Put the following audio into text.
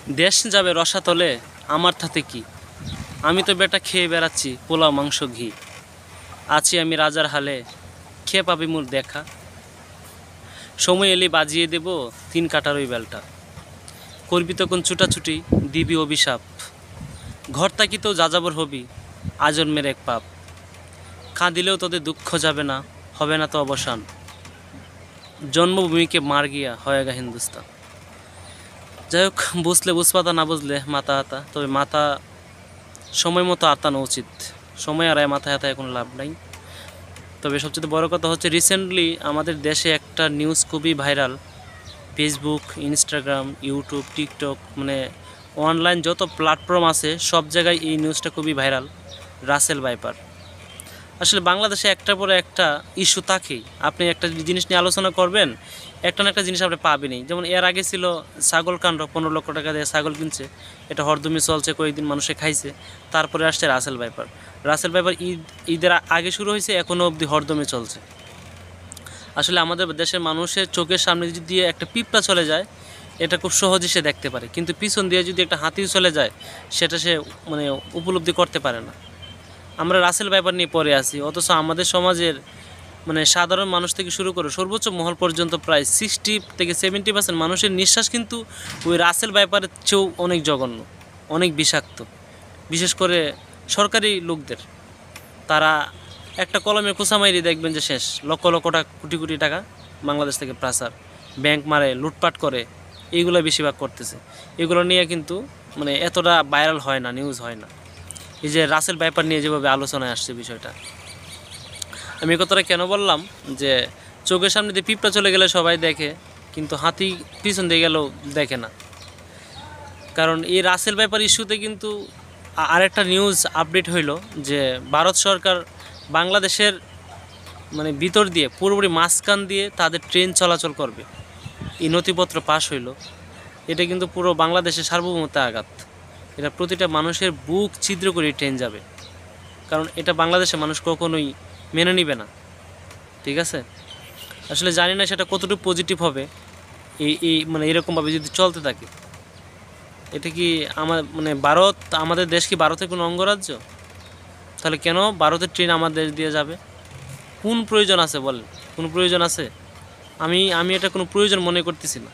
দেশ যাবে রসাতলে, আমার তাতে কি? আমি তো বেটা খেয়ে বেড়াচ্ছি পোলাও মাংস ঘি। আছি আমি রাজার হালে, খেয়ে পাবি মোর দেখা। সময় এলে বাজিয়ে দেব 3 কাটার ওই বেলটা। করবি তখন ছুটাছুটি, দিবি অভিশাপ। ঘর তাকিতেও যাযাবর হবি, আজন্মের এক পাপ। কাঁদিলেও তোদের দুঃখ যাবে না, হবে না তো অবসান। জন্মভূমিকে মার গিয়া হয়েগা হিন্দুস্তান। যাই হোক, বুঝলে বুঝপাতা, না বুঝলে মাথা হাতা। তবে মাথা সময় মতো আতানো উচিত। সময় আর মাথায় হাতায় এখন লাভ নাই। তবে সবচেয়ে বড় কথা হচ্ছে, রিসেন্টলি আমাদের দেশে একটা নিউজ খুবই viral. Facebook, Instagram, YouTube, TikTok, মানে অনলাইন যত প্ল্যাটফর্ম আছে সব জায়গায় এই নিউজটা খুবই ভাইরাল। Russell viper. আসলে বাংলাদেশে একটার পরে একটা ইস্যু থাকেই। আপনি একটা জিনিস নিয়ে আলোচনা করবেন, একটা না একটা জিনিস আপনি পাবেনই। যেমন এর আগে ছিল ছাগল কাণ্ড, 15 লক্ষ টাকা দিয়ে ছাগল কিনছে, এটা হরদমে চলছে, কয়েকদিন মানুষে খাইছে। তারপরে আসছে রাসেল ভাইপার। রাসেল ভাইপার ঈদের আগে শুরু হয়েছে, এখনও অবধি হরদমে চলছে। আসলে আমাদের দেশের মানুষের চোখের সামনে দিয়ে একটা পিঁপড়া চলে যায়, এটা খুব সহজেই সে দেখতে পারে, কিন্তু পিছন দিয়ে যদি একটা হাতিও চলে যায়, সেটা সে মানে উপলব্ধি করতে পারে না। আমরা রাসেল ভাইপার নিয়ে পড়ে আছি, অথচ আমাদের সমাজের মানে সাধারণ মানুষ থেকে শুরু করে সর্বোচ্চ মহল পর্যন্ত প্রায় 60 থেকে 70% মানুষের নিঃশ্বাস কিন্তু ওই রাসেল ভাইপারের চেয়েও অনেক জঘন্য, অনেক বিষাক্ত। বিশেষ করে সরকারি লোকদের, তারা একটা কলমে খোঁচা মাইরে দেখবেন যে শেষ, লক্ষ লক্ষ টাকা, কোটি কোটি টাকা বাংলাদেশ থেকে পাচার, ব্যাংক মারে, লুটপাট করে, এইগুলো বেশিরভাগ করতেছে। এগুলো নিয়ে কিন্তু মানে এতটা ভাইরাল হয় না, নিউজ হয় না। এই যে রাসেল ভাইপার নিয়ে যেভাবে আলোচনায় আসছে বিষয়টা, আমি এই কথাটা কেন বললাম, যে চোখের সামনে দিয়ে পিঁপড়া চলে গেলে সবাই দেখে, কিন্তু হাতি পিছন দিয়ে গেলেও দেখে না। কারণ এই রাসেল ভাইপার ইস্যুতে কিন্তু আরেকটা নিউজ আপডেট হইল, যে ভারত সরকার বাংলাদেশের মানে ভিতর দিয়ে পুরোপুরি মাঝখান দিয়ে তাদের ট্রেন চলাচল করবে। এই নথিপত্র পাশ হইল। এটা কিন্তু পুরো বাংলাদেশের সার্বভৌমত্বে আঘাত। এটা প্রতিটা মানুষের বুক ছিদ্র করে ট্রেন যাবে, কারণ এটা বাংলাদেশের মানুষ কখনোই মেনে নিবে না। ঠিক আছে, আসলে জানি না সেটা কতটুকু পজিটিভ হবে, এই মানে এরকমভাবে যদি চলতে থাকে। এটা কি আমার মানে ভারত, আমাদের দেশ কি ভারতের কোনো অঙ্গরাজ্য? তাহলে কেন ভারতের ট্রেন আমাদের দেশ দিয়ে যাবে? কোন প্রয়োজন আছে বলেন? কোনো প্রয়োজন আছে? আমি এটা কোনো প্রয়োজন মনে করতেছি না।